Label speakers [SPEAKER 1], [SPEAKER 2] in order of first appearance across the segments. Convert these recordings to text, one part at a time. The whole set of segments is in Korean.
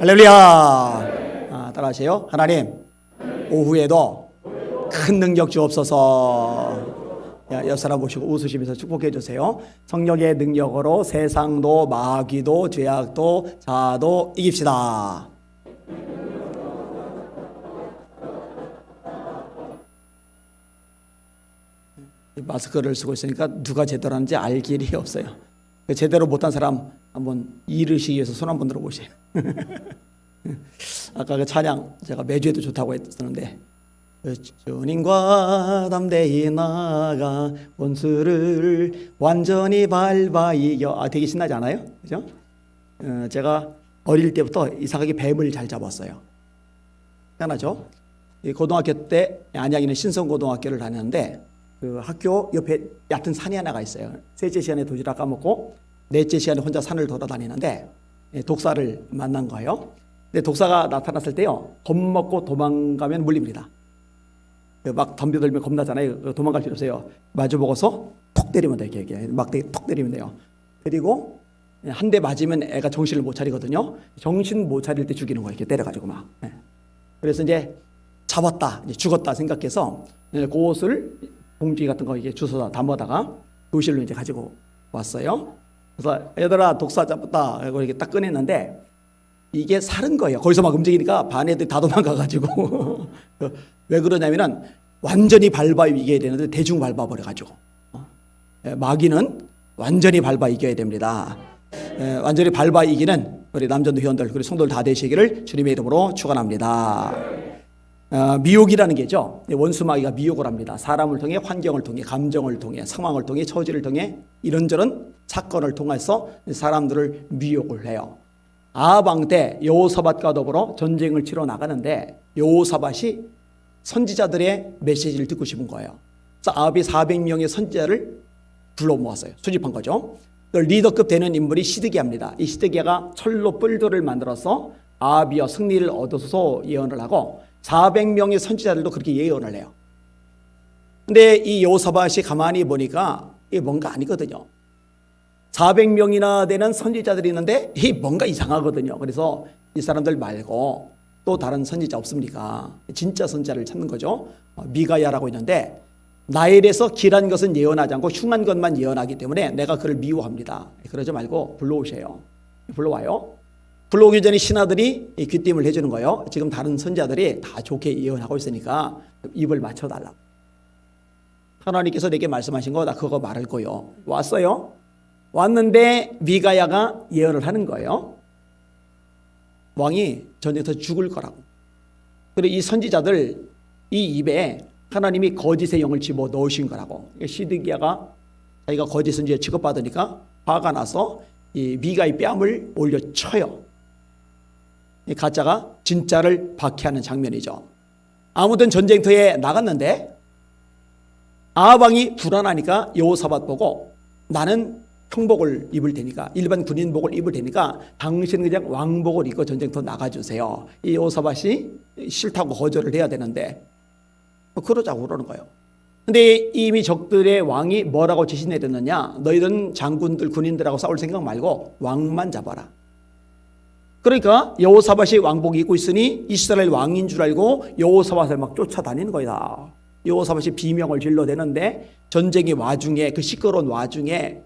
[SPEAKER 1] 할렐루야. 따라하세요. 하나님, 오후에도 큰 능력 주옵소서. 옆 사람 보시고 웃으시면서 축복해 주세요. 성령의 능력으로 세상도 마귀도 죄악도 자아도 이깁시다. 마스크를 쓰고 있으니까 누가 제대로 하는지 알 길이 없어요. 제대로 못한 사람 한번 이르시기 위해서 손 한번 들어보세요. 아까 그 찬양 제가 매주 해도 좋다고 했었는데, 주님과 담대히 나가 원수를 완전히 밟아 이겨. 되게 신나지 않아요? 그죠? 제가 어릴 때부터 이상하게 뱀을 잘 잡았어요. 희한하죠? 고등학교 때 안양에 신성고등학교를 다녔는데, 그 학교 옆에 얕은 산이 하나가 있어요. 셋째 시간에 도시락 까먹고 넷째 시간에 혼자 산을 돌아다니는데 독사를 만난 거예요. 근데 독사가 나타났을 때요, 겁먹고 도망가면 물립니다. 막 덤벼들면 겁나잖아요. 도망갈 필요 없어요. 마주보고서 톡 때리면 돼요. 이렇게 막대기 톡 때리면 돼요. 그리고 한 대 맞으면 애가 정신을 못 차리거든요. 정신 못 차릴 때 죽이는 거예요. 이렇게 때려가지고 막. 그래서 이제 잡았다, 이제 죽었다 생각해서 그것을 봉지 같은 거 이게 주워다 담아다가 교실로 이제 가지고 왔어요. 그래서 얘들아 독사 잡았다 하고 이렇게 딱 꺼냈는데 이게 살은 거예요. 거기서 막 움직이니까 반 애들이 다 도망가가지고 왜 그러냐면은 완전히 밟아 이겨야 되는데 대충 밟아버려가지고 마귀는 완전히 밟아 이겨야 됩니다. 완전히 밟아 이기는 우리 남전도 회원들 그리고 성도들 다 되시기를 주님의 이름으로 축원합니다. 미혹이라는 게죠. 원수 마귀가 미혹을 합니다. 사람을 통해, 환경을 통해, 감정을 통해, 상황을 통해, 처지를 통해 이런저런 사건을 통해서 사람들을 미혹을 해요. 아방 때 여호사밧과 더불어 전쟁을 치러 나가는데 여호사밧이 선지자들의 메시지를 듣고 싶은 거예요. 그래서 아합이 400명의 선지자를 불러 모았어요. 수집한 거죠. 리더급 되는 인물이 시드기야입니다. 이 시드기야가 철로 뿔들을 만들어서 아합이여 승리를 얻어서 예언을 하고 400명의 선지자들도 그렇게 예언을 해요. 근데 이 여호사밧이 가만히 보니까 이게 뭔가 아니거든요. 400명이나 되는 선지자들이 있는데 이게 뭔가 이상하거든요. 그래서 이 사람들 말고 또 다른 선지자 없습니까? 진짜 선지자를 찾는 거죠. 미가야라고 있는데 나에 대해서 길한 것은 예언하지 않고 흉한 것만 예언하기 때문에 내가 그를 미워합니다. 그러지 말고 불러오세요. 불러와요. 불러오기 전에 신하들이 귀띔을 해주는 거예요. 지금 다른 선지자들이 다 좋게 예언하고 있으니까 입을 맞춰달라고. 하나님께서 내게 말씀하신 거 나 그거 말할 거요. 왔어요. 왔는데 미가야가 예언을 하는 거예요. 왕이 전쟁에서 죽을 거라고. 그리고 이 선지자들 이 입에 하나님이 거짓의 영을 집어 넣으신 거라고. 시드기야가 자기가 거짓 선지자 취급받으니까 화가 나서 이 미가의 뺨을 올려 쳐요. 이 가짜가 진짜를 박해하는 장면이죠. 아무튼 전쟁터에 나갔는데 아합왕이 불안하니까 여호사밧 보고 나는 평복을 입을 테니까 일반 군인복을 입을 테니까 당신은 그냥 왕복을 입고 전쟁터 나가주세요. 이 여호사밧이 싫다고 거절을 해야 되는데 그러자고 그러는 거예요. 근데 이미 적들의 왕이 뭐라고 지시 내렸느냐, 너희들은 장군들 군인들하고 싸울 생각 말고 왕만 잡아라. 그러니까 여호사밧이 왕복 입고 있으니 이스라엘 왕인 줄 알고 여호사밧을 막 쫓아다니는 거야. 여호사밧이 비명을 질러대는데 전쟁의 와중에 그 시끄러운 와중에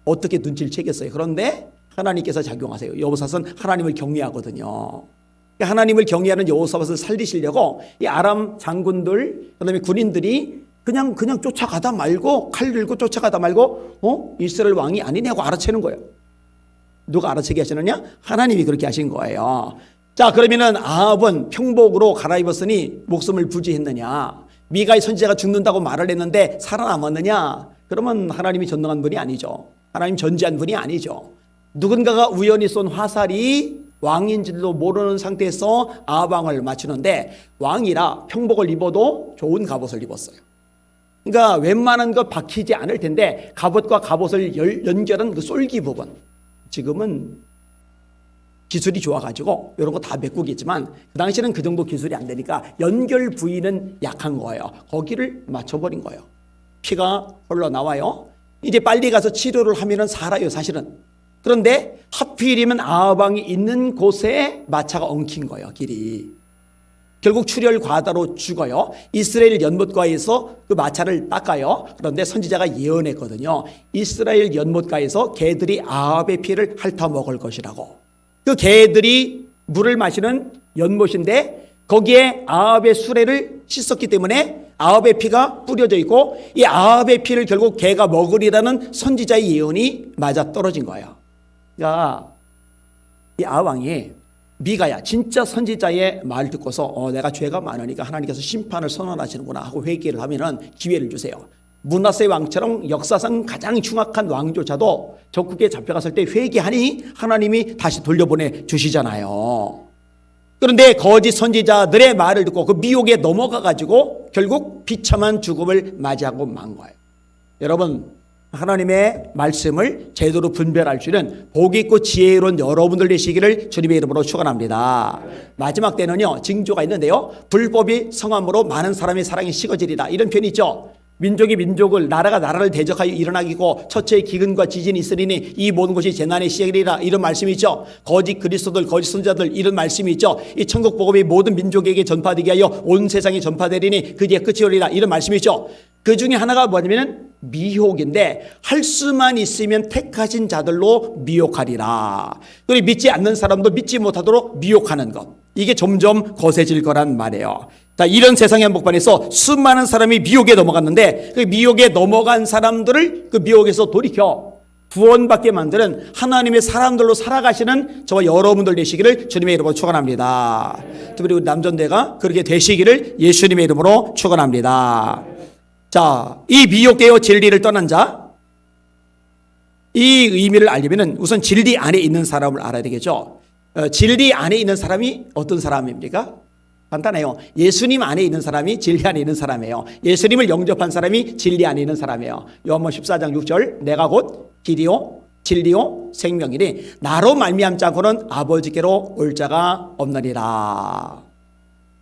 [SPEAKER 1] 어떻게 눈치를 채겠어요. 그런데 하나님께서 작용하세요. 여호사밧은 하나님을 경외하거든요. 하나님을 경외하는 여호사밧을 살리시려고 이 아람 장군들 그다음에 군인들이 그냥 쫓아가다 말고 칼 들고 쫓아가다 말고 이스라엘 왕이 아니냐고 알아채는 거예요. 누가 알아채게 하시느냐? 하나님이 그렇게 하신 거예요. 자, 그러면은 아합은 평복으로 갈아입었으니 목숨을 부지했느냐? 미가의 선지자가 죽는다고 말을 했는데 살아남았느냐? 그러면 하나님이 전능한 분이 아니죠. 하나님 전지한 분이 아니죠. 누군가가 우연히 쏜 화살이 왕인지도 모르는 상태에서 아합왕을 맞추는데 왕이라 평복을 입어도 좋은 갑옷을 입었어요. 그러니까 웬만한 거 박히지 않을 텐데 갑옷과 갑옷을 연결한 그 쏠기 부분, 지금은 기술이 좋아가지고 이런 거 다 메꾸겠지만 그 당시에는 그 정도 기술이 안 되니까 연결 부위는 약한 거예요. 거기를 맞춰버린 거예요. 피가 흘러나와요. 이제 빨리 가서 치료를 하면은 살아요. 사실은 그런데 하필이면 아합 왕이 있는 곳에 마차가 엉킨 거예요. 길이. 결국 출혈 과다로 죽어요. 이스라엘 연못가에서 그 마차를 닦아요. 그런데 선지자가 예언했거든요. 이스라엘 연못가에서 개들이 아합의 피를 핥아 먹을 것이라고. 그 개들이 물을 마시는 연못인데 거기에 아합의 수레를 씻었기 때문에 아합의 피가 뿌려져 있고 이 아합의 피를 결국 개가 먹으리라는 선지자의 예언이 맞아 떨어진 거예요. 그러니까 이 아합 왕이 미가야 진짜 선지자의 말 듣고서 내가 죄가 많으니까 하나님께서 심판을 선언하시는구나 하고 회개를 하면은 기회를 주세요. 므낫세 왕처럼 역사상 가장 흉악한 왕조차도 적국에 잡혀갔을 때 회개하니 하나님이 다시 돌려보내 주시잖아요. 그런데 거짓 선지자들의 말을 듣고 그 미혹에 넘어가 가지고 결국 비참한 죽음을 맞이하고 만 거예요. 여러분, 하나님의 말씀을 제대로 분별할 수 있는 복 있고 지혜로운 여러분들 되시기를 주님의 이름으로 축원합니다. 마지막 때는요, 징조가 있는데요. 불법이 성함으로 많은 사람의 사랑이 식어지리라. 이런 표현이 있죠. 민족이 민족을, 나라가 나라를 대적하여 일어나기고 첫째 기근과 지진이 있으리니 이 모든 것이 재난의 시작이리라. 이런 말씀이 있죠. 거짓 그리스도들, 거짓 선자들, 이런 말씀이 있죠. 이 천국 복음이 모든 민족에게 전파되게 하여 온 세상에 전파되리니 그 뒤에 끝이 오리라. 이런 말씀이 있죠. 그 중에 하나가 뭐냐면 미혹인데 할 수만 있으면 택하신 자들로 미혹하리라. 그리고 믿지 않는 사람도 믿지 못하도록 미혹하는 것. 이게 점점 거세질 거란 말이에요. 자, 이런 세상의 한복판에서 수많은 사람이 미혹에 넘어갔는데 그 미혹에 넘어간 사람들을 그 미혹에서 돌이켜 구원받게 만드는 하나님의 사람들로 살아가시는 저와 여러분들 되시기를 주님의 이름으로 축원합니다. 특별히 우리 남전대가 그렇게 되시기를 예수님의 이름으로 축원합니다. 자, 이 미혹되어 진리를 떠난 자, 이 의미를 알려면 우선 진리 안에 있는 사람을 알아야 되겠죠. 진리 안에 있는 사람이 어떤 사람입니까? 간단해요. 예수님 안에 있는 사람이 진리 안에 있는 사람이에요. 예수님을 영접한 사람이 진리 안에 있는 사람이에요. 요한복음 14장 6절 내가 곧 길이요 진리요 생명이니 나로 말미암지 않고는 아버지께로 올 자가 없느니라.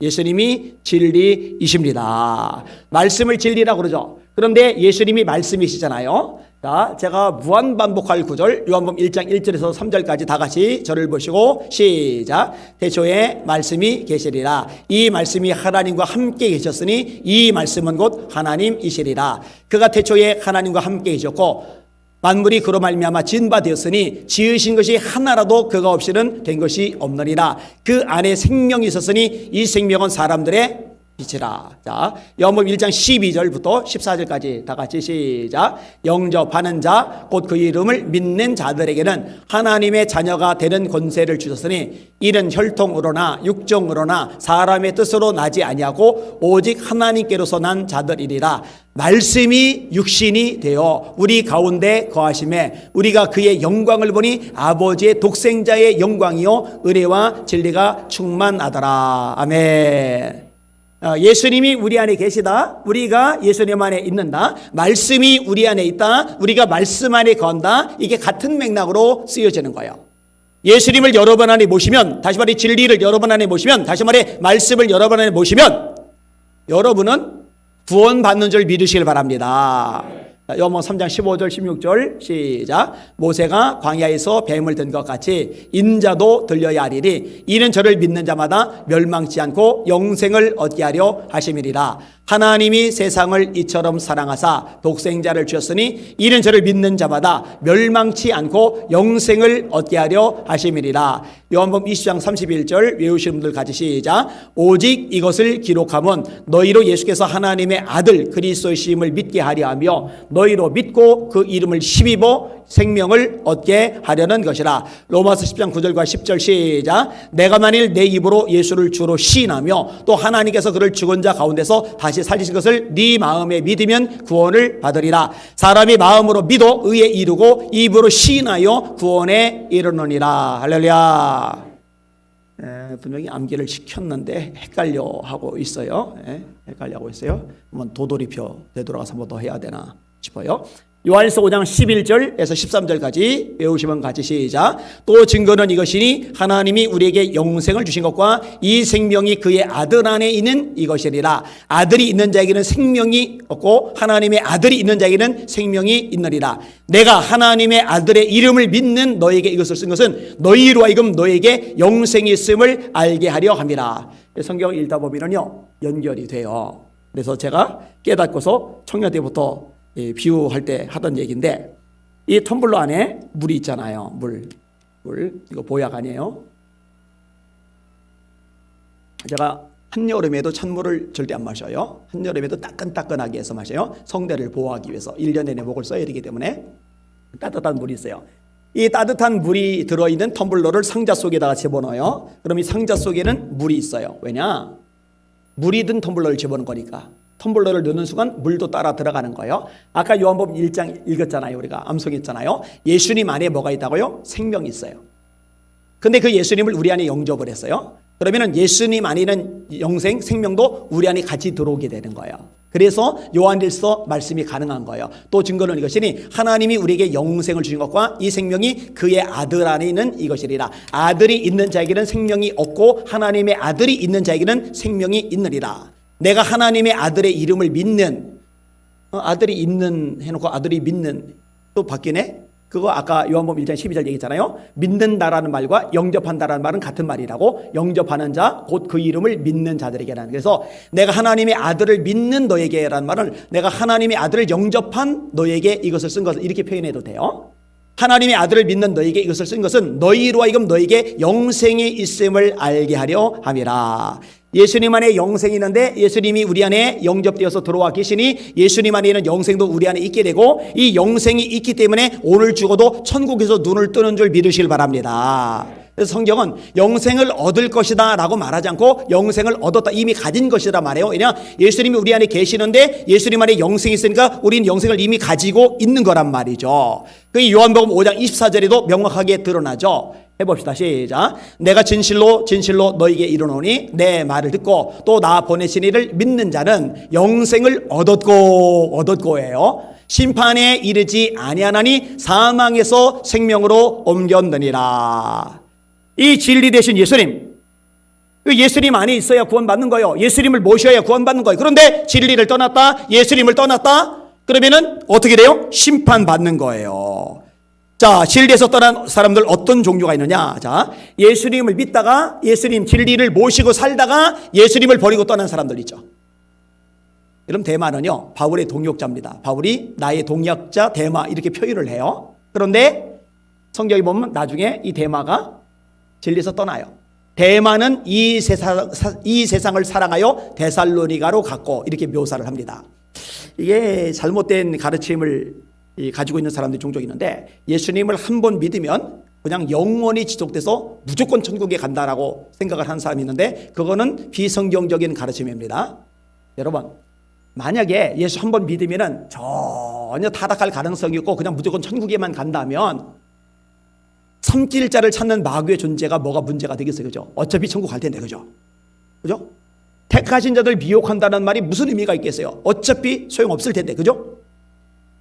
[SPEAKER 1] 예수님이 진리이십니다. 말씀을 진리라고 그러죠. 그런데 예수님이 말씀이시잖아요. 자, 제가 무한반복할 구절 요한복음 1장 1절에서 3절까지 다 같이 저를 보시고 시작. 태초에 말씀이 계시리라. 이 말씀이 하나님과 함께 계셨으니 이 말씀은 곧 하나님이시리라. 그가 태초에 하나님과 함께 계셨고 만물이 그로 말미암아 지은 바 되었으니 지으신 것이 하나라도 그가 없이는 된 것이 없느니라. 그 안에 생명이 있었으니 이 생명은 사람들의 빛이라. 자, 요한복음 1장 12절부터 14절까지 다 같이 시작. 영접하는 자 곧 그 이름을 믿는 자들에게는 하나님의 자녀가 되는 권세를 주셨으니 이는 혈통으로나 육정으로나 사람의 뜻으로 나지 아니하고 오직 하나님께로서 난 자들이리라. 말씀이 육신이 되어 우리 가운데 거하심에 우리가 그의 영광을 보니 아버지의 독생자의 영광이요 은혜와 진리가 충만하더라. 아멘. 예수님이 우리 안에 계시다. 우리가 예수님 안에 있는다. 말씀이 우리 안에 있다. 우리가 말씀 안에 건다. 이게 같은 맥락으로 쓰여지는 거예요. 예수님을 여러분 안에 모시면, 다시 말해 진리를 여러분 안에 모시면, 다시 말해 말씀을 여러분 안에 모시면 여러분은 구원받는 줄 믿으시길 바랍니다. 요한복음 3장 15절 16절 시작. 모세가 광야에서 뱀을 든 것 같이 인자도 들려야 하리니 이는 저를 믿는 자마다 멸망치 않고 영생을 얻게 하려 하심이리라. 하나님이 세상을 이처럼 사랑하사 독생자를 주셨으니 이는 저를 믿는 자마다 멸망치 않고 영생을 얻게 하려 하심이리라. 요한복음 20장 31절 외우시는 분들 같이 시작. 오직 이것을 기록함은 너희로 예수께서 하나님의 아들 그리스도이심을 믿게 하려 하며 너희로 믿고 그 이름을 힘입어 생명을 얻게 하려는 것이라. 로마서 10장 9절과 10절 시작. 내가 만일 내 입으로 예수를 주로 시인하며 또 하나님께서 그를 죽은 자 가운데서 다시 살리신 것을 네 마음에 믿으면 구원을 받으리라. 사람이 마음으로 믿어 의에 이르고 입으로 시인하여 구원에 이르느니라. 할렐루야. 분명히 암기를 시켰는데 헷갈려 하고 있어요. 헷갈려 하고 있어요. 한번 도돌이표 되돌아가서 한번 더 해야 되나 싶어요. 요한일서 5장 11절에서 13절까지 외우시면 같이 시작. 또 증거는 이것이니 하나님이 우리에게 영생을 주신 것과 이 생명이 그의 아들 안에 있는 이것이리라. 아들이 있는 자에게는 생명이 없고 하나님의 아들이 있는 자에게는 생명이 있느니라. 내가 하나님의 아들의 이름을 믿는 너에게 이것을 쓴 것은 너희로 하여금 너에게 영생이 있음을 알게 하려 함이라. 성경을 읽다 보면요 연결이 돼요. 그래서 제가 깨닫고서 청년 때부터 비유할 때 하던 얘기인데, 이 텀블러 안에 물이 있잖아요. 물 이거 보약 아니에요? 제가 한여름에도 찬물을 절대 안 마셔요. 한여름에도 따끈따끈하게 해서 마셔요. 성대를 보호하기 위해서 1년 내내 목을 써야 되기 때문에. 따뜻한 물이 있어요. 이 따뜻한 물이 들어있는 텀블러를 상자 속에다가 집어넣어요. 그럼 이 상자 속에는 물이 있어요. 왜냐? 물이 든 텀블러를 집어넣은 거니까. 텀블러를 넣는 순간 물도 따라 들어가는 거예요. 아까 요한복음 1장 읽었잖아요. 우리가 암송했잖아요. 예수님 안에 뭐가 있다고요? 생명이 있어요. 근데 그 예수님을 우리 안에 영접을 했어요. 그러면은 예수님 안에 있는 영생, 생명도 우리 안에 같이 들어오게 되는 거예요. 그래서 요한일서 말씀이 가능한 거예요. 또 증거는 이것이니 하나님이 우리에게 영생을 주신 것과 이 생명이 그의 아들 안에 있는 이것이리라. 아들이 있는 자에게는 생명이 없고 하나님의 아들이 있는 자에게는 생명이 있느니라. 내가 하나님의 아들의 이름을 믿는, 아들이 있는 해놓고 아들이 믿는, 또 바뀌네? 그거 아까 요한복음 1장 12절 얘기했잖아요. 믿는다라는 말과 영접한다라는 말은 같은 말이라고. 영접하는 자, 곧 그 이름을 믿는 자들에게라는. 그래서 내가 하나님의 아들을 믿는 너에게라는 말은 내가 하나님의 아들을 영접한 너에게 이것을 쓴 것을 이렇게 표현해도 돼요. 하나님의 아들을 믿는 너에게 이것을 쓴 것은 너희로 하여금 너에게 영생이 있음을 알게 하려 함이라. 예수님 안에 영생이 있는데 예수님이 우리 안에 영접되어서 들어와 계시니 예수님 안에 있는 영생도 우리 안에 있게 되고, 이 영생이 있기 때문에 오늘 죽어도 천국에서 눈을 뜨는 줄 믿으시길 바랍니다. 그래서 성경은 영생을 얻을 것이다 라고 말하지 않고 영생을 얻었다, 이미 가진 것이다 말해요. 왜냐? 예수님이 우리 안에 계시는데 예수님 안에 영생이 있으니까 우리는 영생을 이미 가지고 있는 거란 말이죠. 그 요한복음 5장 24절에도 명확하게 드러나죠. 해봅시다. 시작. 내가 진실로 진실로 너에게 이르노니 내 말을 듣고 또 나 보내신 이를 믿는 자는 영생을 얻었고예요. 심판에 이르지 아니하나니 사망에서 생명으로 옮겼느니라. 이 진리 되신 예수님, 예수님 안에 있어야 구원받는 거예요. 예수님을 모셔야 구원받는 거예요. 그런데 진리를 떠났다, 예수님을 떠났다, 그러면은 어떻게 돼요? 심판받는 거예요. 자, 진리에서 떠난 사람들 어떤 종류가 있느냐? 자, 예수님을 믿다가 예수님 진리를 모시고 살다가 예수님을 버리고 떠난 사람들 있죠. 여러분, 대마는요 바울의 동역자입니다. 바울이 나의 동역자 대마 이렇게 표현을 해요. 그런데 성경에 보면 나중에 이 대마가 진리에서 떠나요. 대마는 이 세상을 사랑하여 데살로니가로 갔고, 이렇게 묘사를 합니다. 이게 잘못된 가르침을 가지고 있는 사람들이 종종 있는데, 예수님을 한 번 믿으면 그냥 영원히 지속돼서 무조건 천국에 간다라고 생각을 하는 사람이 있는데, 그거는 비성경적인 가르침입니다. 여러분, 만약에 예수 한 번 믿으면 전혀 타락할 가능성이 없고 그냥 무조건 천국에만 간다면 삼킬자를 찾는 마귀의 존재가 뭐가 문제가 되겠어요? 그죠? 어차피 천국 갈 텐데, 그죠? 그죠? 택하신 자들 미혹한다는 말이 무슨 의미가 있겠어요? 어차피 소용없을 텐데, 그죠?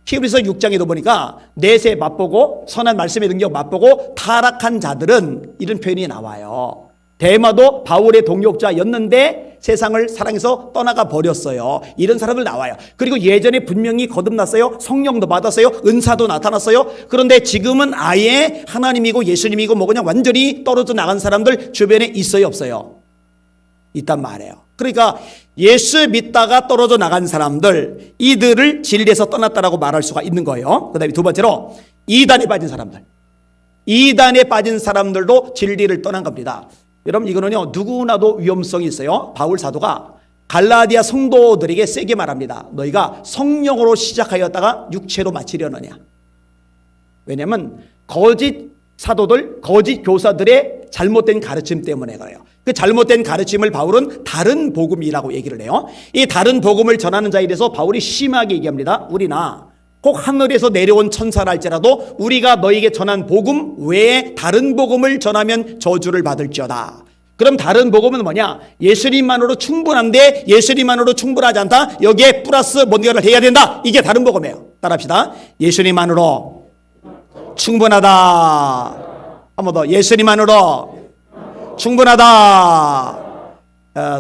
[SPEAKER 1] 히브리서 6장에도 보니까 내세 맛보고 선한 말씀의 능력 맛보고 타락한 자들은 이런 표현이 나와요. 대마도 바울의 동역자였는데 세상을 사랑해서 떠나가 버렸어요. 이런 사람들 나와요. 그리고 예전에 분명히 거듭났어요. 성령도 받았어요. 은사도 나타났어요. 그런데 지금은 아예 하나님이고 예수님이고 뭐 그냥 완전히 떨어져 나간 사람들 주변에 있어요, 없어요? 있단 말이에요. 그러니까 예수 믿다가 떨어져 나간 사람들, 이들을 진리에서 떠났다라고 말할 수가 있는 거예요. 그 다음에 두 번째로 이단에 빠진 사람들, 이단에 빠진 사람들도 진리를 떠난 겁니다. 여러분, 이거는요 누구나도 위험성이 있어요. 바울 사도가 갈라디아 성도들에게 세게 말합니다. 너희가 성령으로 시작하였다가 육체로 마치려느냐. 왜냐하면 거짓 사도들, 거짓 교사들의 잘못된 가르침 때문에 그래요. 그 잘못된 가르침을 바울은 다른 복음이라고 얘기를 해요. 이 다른 복음을 전하는 자에 대해서 바울이 심하게 얘기합니다. 우리나 혹 하늘에서 내려온 천사랄지라도 우리가 너에게 전한 복음 외에 다른 복음을 전하면 저주를 받을지어다. 그럼 다른 복음은 뭐냐? 예수님만으로 충분한데 예수님만으로 충분하지 않다. 여기에 플러스 뭔가를 해야 된다. 이게 다른 복음이에요. 따라합시다. 예수님만으로 충분하다. 한 번 더. 예수님만으로 충분하다.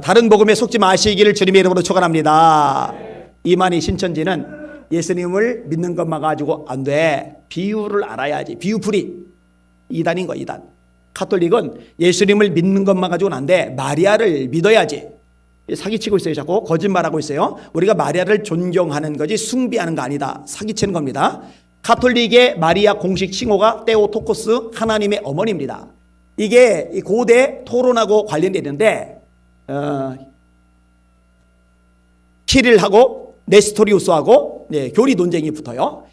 [SPEAKER 1] 다른 복음에 속지 마시기를 주님의 이름으로 축원합니다. 이만희 신천지는 예수님을 믿는 것만 가지고 안 돼. 비유를 알아야지. 비유풀이. 이단인 거야, 이단. 가톨릭은 예수님을 믿는 것만 가지고는 안 돼. 마리아를 믿어야지. 사기치고 있어요. 자꾸 거짓말하고 있어요. 우리가 마리아를 존경하는 거지 숭배하는 거 아니다. 사기치는 겁니다. 가톨릭의 마리아 공식 칭호가 테오토코스, 하나님의 어머니입니다. 이게 고대 토론하고 관련되어 있는데 키릴하고 네스토리우스하고 교리 논쟁이 붙어요.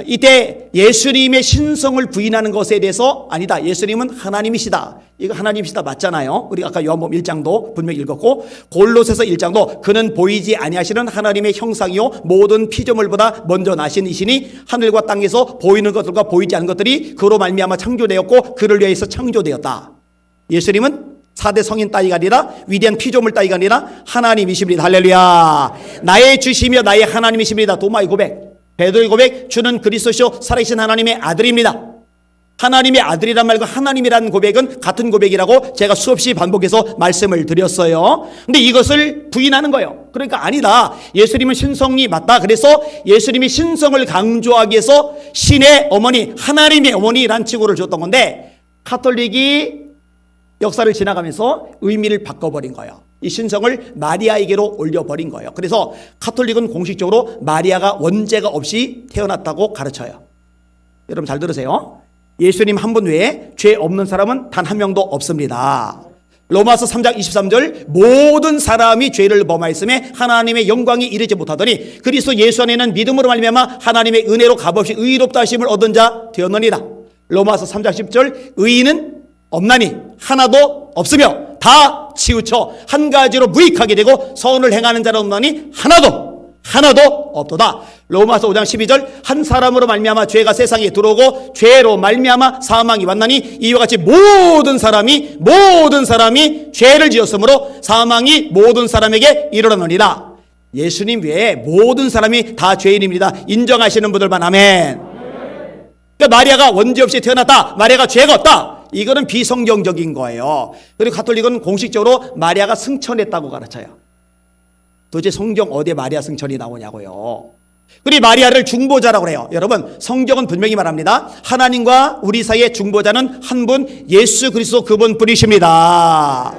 [SPEAKER 1] 이때 예수님의 신성을 부인하는 것에 대해서 아니다. 예수님은 하나님이시다. 이거 하나님이시다 맞잖아요. 우리가 아까 요한복음 1장도 분명히 읽었고 골로새서 1장도 그는 보이지 아니하시는 하나님의 형상이요 모든 피조물보다 먼저 나신 이시니 하늘과 땅에서 보이는 것들과 보이지 않는 것들이 그로 말미암아 창조되었고 그를 위해서 창조되었다. 예수님은 4대 성인 따위가 아니라 위대한 피조물 따위가 아니라 하나님이십니다. 할렐루야. 나의 주시며 나의 하나님이십니다. 도마의 고백, 베드로의 고백, 주는 그리스도시요 살아계신 하나님의 아들입니다. 하나님의 아들이란 말과 하나님이라는 고백은 같은 고백이라고 제가 수없이 반복해서 말씀을 드렸어요. 근데 이것을 부인하는 거예요. 그러니까 아니다. 예수님은 신성이 맞다. 그래서 예수님이 신성을 강조하기 위해서 신의 어머니, 하나님의 어머니라는 칭호를 줬던 건데 가톨릭이 역사를 지나가면서 의미를 바꿔버린 거예요. 이 신성을 마리아에게로 올려버린 거예요. 그래서 가톨릭은 공식적으로 마리아가 원죄가 없이 태어났다고 가르쳐요. 여러분 잘 들으세요. 예수님 한 분 외에 죄 없는 사람은 단 한 명도 없습니다. 로마서 3장 23절 모든 사람이 죄를 범하였음에 하나님의 영광이 이르지 못하더니 그리스도 예수 안에는 믿음으로 말미암아 하나님의 은혜로 값없이 의롭다 하심을 얻은 자 되었느니라. 로마서 3장 10절 의인은 없나니 하나도 없으며 다 치우쳐 한 가지로 무익하게 되고 선을 행하는 자는 없나니 하나도 없도다. 로마서 5장 12절 한 사람으로 말미암아 죄가 세상에 들어오고 죄로 말미암아 사망이 왔나니 이와 같이 모든 사람이 죄를 지었으므로 사망이 모든 사람에게 이르렀느니라. 예수님 외에 모든 사람이 다 죄인입니다. 인정하시는 분들만 아멘. 그러니까 마리아가 원죄 없이 태어났다. 마리아가 죄가 없다. 이거는 비성경적인 거예요. 그리고 가톨릭은 공식적으로 마리아가 승천했다고 가르쳐요. 도대체 성경 어디에 마리아 승천이 나오냐고요. 그리고 마리아를 중보자라고 해요. 여러분 성경은 분명히 말합니다. 하나님과 우리 사이의 중보자는 한 분 예수 그리스도 그분뿐이십니다.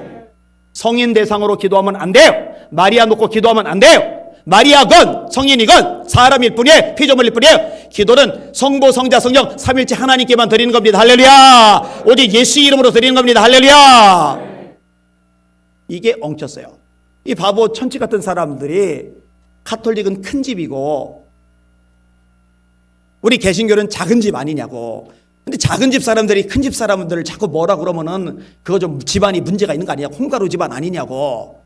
[SPEAKER 1] 성인 대상으로 기도하면 안 돼요. 마리아 놓고 기도하면 안 돼요. 마리아건 성인이건 사람일 뿐이에요. 피조물일 뿐이에요. 기도는 성부 성자 성령 삼일체 하나님께만 드리는 겁니다. 할렐루야. 오직 예수 이름으로 드리는 겁니다. 할렐루야. 이게 엉켰어요. 이 바보 천치 같은 사람들이 가톨릭은 큰 집이고 우리 개신교는 작은 집 아니냐고. 근데 작은 집 사람들이 큰 집 사람들을 자꾸 뭐라 그러면은 그거 좀 집안이 문제가 있는 거 아니냐. 콩가루 집안 아니냐고.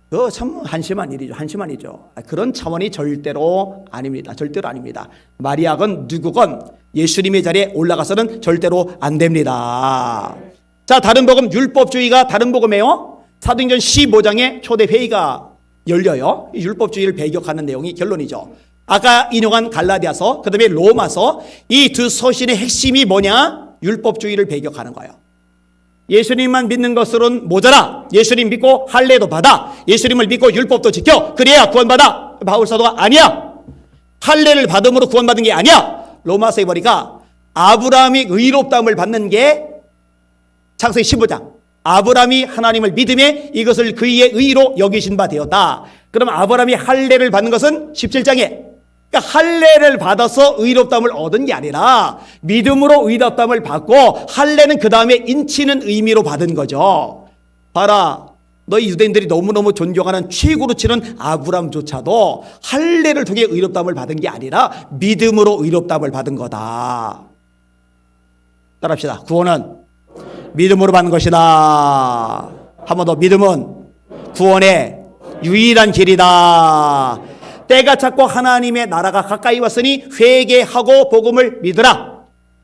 [SPEAKER 1] 그거 참 한심한 일이죠. 한심한이죠. 그런 차원이 절대로 아닙니다. 절대로 아닙니다. 마리아건 누구건 예수님의 자리에 올라가서는 절대로 안 됩니다. 자, 다른 복음 율법주의가 다른 복음이에요. 사도행전 15장에 초대 회의가 열려요. 이 율법주의를 배격하는 내용이 결론이죠. 아까 인용한 갈라디아서, 그 다음에 로마서, 이 두 서신의 핵심이 뭐냐? 율법주의를 배격하는 거예요. 예수님만 믿는 것으로는 모자라. 예수님 믿고 할례도 받아. 예수님을 믿고 율법도 지켜. 그래야 구원받아. 바울사도가 아니야. 할례를 받음으로 구원받은 게 아니야. 로마서에 보니까 아브라함이 의롭다함을 받는 게 창세기 15장. 아브라함이 하나님을 믿음에 이것을 그의 의로 여기신 바 되었다. 그럼 아브라함이 할례를 받는 것은 17장에 그러니까 할례를 받아서 의롭다함을 얻은 게 아니라 믿음으로 의롭다함을 받고 할례는 그 다음에 인치는 의미로 받은 거죠. 봐라. 너희 유대인들이 너무너무 존경하는 최고로 치는 아브라함조차도 할례를 통해 의롭다함을 받은 게 아니라 믿음으로 의롭다함을 받은 거다. 따라합시다. 구원은 믿음으로 받는 것이다. 한 번 더. 믿음은 구원의 유일한 길이다. 때가 찼고 하나님의 나라가 가까이 왔으니 회개하고 복음을 믿으라.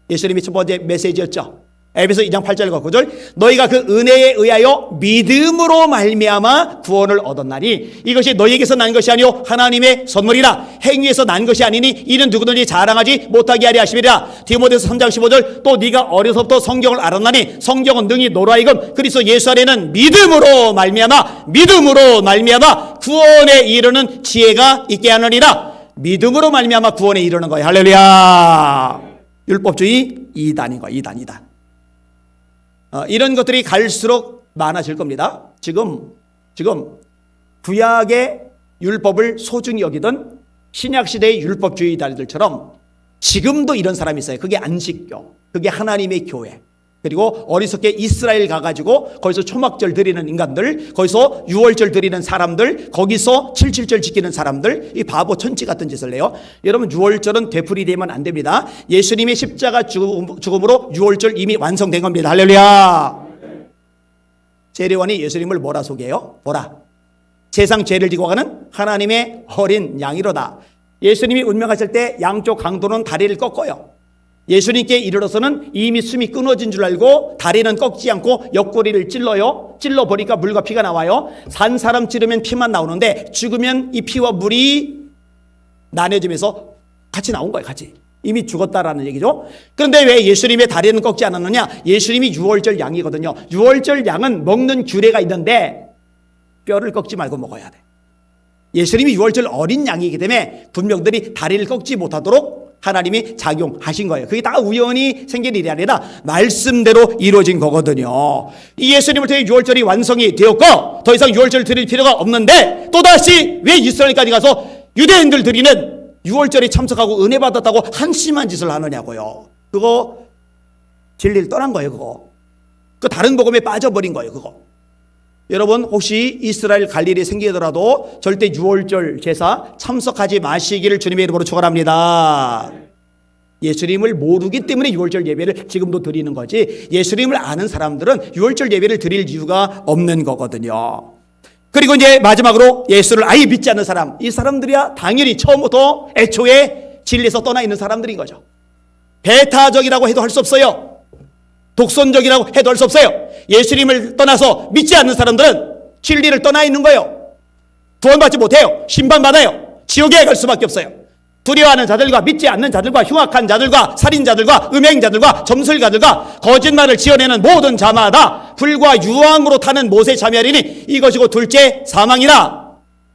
[SPEAKER 1] 예수님의 첫 번째 메시지였죠. 에베소 2장 8절과 9절 너희가 그 은혜에 의하여 믿음으로 말미암아 구원을 얻었나니 이것이 너희에게서 난 것이 아니요 하나님의 선물이라 행위에서 난 것이 아니니 이는 누구든지 자랑하지 못하게 하려 하심이라. 디모데서 3장 15절 또 네가 어려서부터 성경을 알았나니 성경은 능히 너로 하여금 그리스도 예수 안에는 믿음으로 말미암아 구원에 이르는 지혜가 있게 하느니라. 믿음으로 말미암아 구원에 이르는 거예요. 할렐루야. 율법주의 이단인 거예요. 이단. 이런 것들이 갈수록 많아질 겁니다. 지금 구약의 율법을 소중히 여기던 신약시대의 율법주의자들처럼 지금도 이런 사람이 있어요. 그게 안식교, 그게 하나님의 교회, 그리고 어리석게 이스라엘 가가지고 거기서 초막절 드리는 인간들, 거기서 유월절 드리는 사람들, 거기서 77절 지키는 사람들, 이 바보 천치 같은 짓을 해요. 여러분, 유월절은 되풀이되면 안 됩니다. 예수님의 십자가 죽음으로 유월절 이미 완성된 겁니다. 할렐루야. 세례요한이 예수님을 뭐라 소개해요? 세상 죄를 지고 가는 하나님의 어린 양이로다. 예수님이 운명하실 때 양쪽 강도는 다리를 꺾어요. 예수님께 이르러서는 이미 숨이 끊어진 줄 알고 다리는 꺾지 않고 옆구리를 찔러요. 찔러보니까 물과 피가 나와요. 산 사람 찌르면 피만 나오는데 죽으면 이 피와 물이 나뉘어지면서 같이 나온 거예요. 같이. 이미 죽었다라는 얘기죠. 그런데 왜 예수님의 다리는 꺾지 않았느냐? 예수님이 유월절 양이거든요. 유월절 양은 먹는 규례가 있는데 뼈를 꺾지 말고 먹어야 돼. 예수님이 유월절 어린 양이기 때문에 분명들이 다리를 꺾지 못하도록 하나님이 작용하신 거예요. 그게 다 우연히 생긴 일이 아니라 말씀대로 이루어진 거거든요. 이 예수님을 통해 유월절이 완성이 되었고 더 이상 유월절 드릴 필요가 없는데 또다시 왜 이스라엘까지 가서 유대인들 드리는 유월절에 참석하고 은혜 받았다고 한심한 짓을 하느냐고요. 그거 진리를 떠난 거예요. 그거 다른 복음에 빠져버린 거예요. 그거. 여러분, 혹시 이스라엘 갈 일이 생기더라도 절대 유월절 제사 참석하지 마시기를 주님의 이름으로 축원합니다. 예수님을 모르기 때문에 유월절 예배를 지금도 드리는 거지, 예수님을 아는 사람들은 유월절 예배를 드릴 이유가 없는 거거든요. 그리고 이제 마지막으로 예수를 아예 믿지 않는 사람, 이 사람들이야 당연히 처음부터 애초에 진리에서 떠나 있는 사람들인 거죠. 배타적이라고 해도 할 수 없어요. 독선적이라고 해도 할 수 없어요. 예수님을 떠나서 믿지 않는 사람들은 진리를 떠나 있는 거예요. 구원받지 못해요. 심판받아요. 지옥에 갈 수밖에 없어요. 두려워하는 자들과 믿지 않는 자들과 흉악한 자들과 살인자들과 음행자들과 점술가들과 거짓말을 지어내는 모든 자마다 불과 유황으로 타는 못에 참여하리니 이것이고 둘째 사망이라.